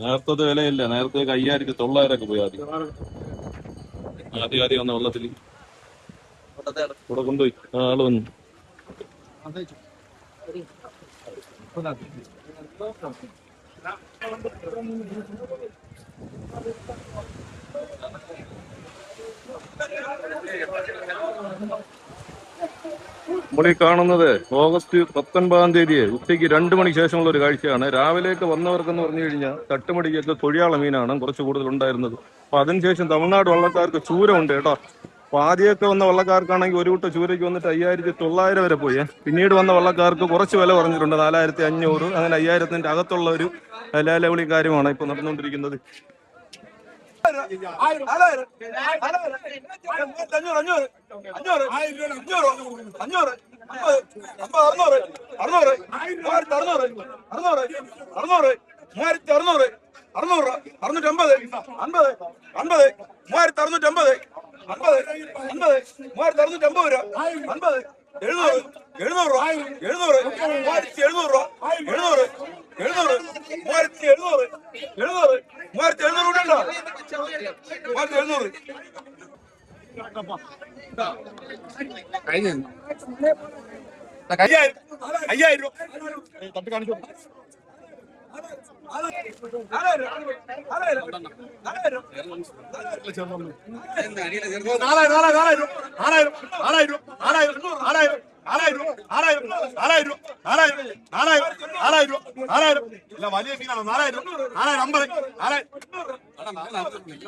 നേരത്തെ വിലയില്ല, നേരത്തെ 5900 പോയി. ആദ്യം വന്ന വെള്ളത്തിൽ ഇവിടെ കൊണ്ടുപോയി ആള് വന്നു. നമ്മളീ കാണുന്നത് ഓഗസ്റ്റ് 19 ഉച്ചയ്ക്ക് 2 മണിക്ക് ശേഷമുള്ള ഒരു കാഴ്ചയാണ്. രാവിലേക്ക് വന്നവർക്കെന്ന് പറഞ്ഞു കഴിഞ്ഞാൽ തട്ടുമടിക്കൊക്കെ തൊഴിയാള മീനാണ് കുറച്ച് കൂടുതൽ ഉണ്ടായിരുന്നത്. അപ്പൊ അതിനുശേഷം തമിഴ്നാട് വള്ളക്കാർക്ക് ചൂര ഉണ്ട് കേട്ടോ. അപ്പൊ ആദ്യമൊക്കെ വന്ന വള്ളക്കാർക്കാണെങ്കിൽ ഒരു കൂട്ട ചൂരയ്ക്ക് വന്നിട്ട് 5900 വരെ പോയി. പിന്നീട് വന്ന വള്ളക്കാർക്ക് കുറച്ച് വില പറഞ്ഞിട്ടുണ്ട്, 4500, അങ്ങനെ 5000ന്റെ അകത്തുള്ള ഒരു ലേലവിളി കാര്യമാണ് ഇപ്പൊ നടന്നുകൊണ്ടിരിക്കുന്നത്. വലിയ മീനാണ്. 4000, 50,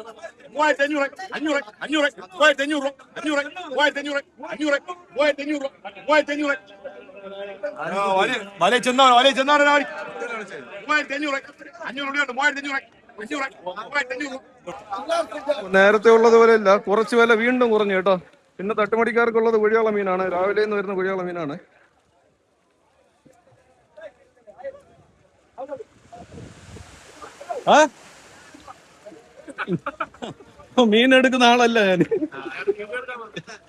3500, 500, 500, 3500, 500, 3500, 500, 3500, 3500. വലിയ ചെന്നാണ് 3500, 500 3500. നേരത്തെ ഉള്ളതുപോലെയല്ല, കുറച്ച് വില വീണ്ടും കുറഞ്ഞു കേട്ടോ. പിന്നെ തട്ടുമടിക്കാർക്കുള്ളത് കുഴിയാള മീനാണ്, രാവിലെ നിന്ന് വരുന്ന കുഴിയാള മീനാണ്. മീൻ എടുക്കുന്ന ആളല്ല ഞാൻ,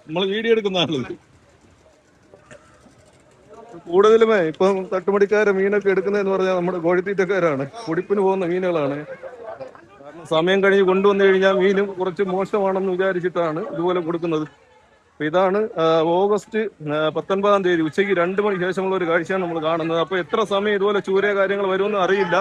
നമ്മള് വീഡിയോ എടുക്കുന്ന ആള്. കൂടുതലുമേ ഇപ്പം തട്ടുമടിക്കാരെ മീനൊക്കെ എടുക്കുന്നതെന്ന് പറഞ്ഞാൽ നമ്മുടെ കോഴിത്തീറ്റക്കാരാണ്, പൊടിപ്പിന് പോകുന്ന മീനുകളാണ്. കാരണം സമയം കഴിഞ്ഞ് കൊണ്ടുവന്നു കഴിഞ്ഞാൽ മീനും കുറച്ച് മോശമാണെന്ന് വിചാരിച്ചിട്ടാണ് ഇതുപോലെ കൊടുക്കുന്നത്. അപ്പൊ ഇതാണ് ഓഗസ്റ്റ് 19 ഉച്ചയ്ക്ക് 2 മണിക്ക് ശേഷമുള്ള ഒരു കാഴ്ചയാണ് നമ്മൾ കാണുന്നത്. അപ്പൊ എത്ര സമയം ഇതുപോലെ ചൂര കാര്യങ്ങൾ വരുമെന്ന് അറിയില്ല.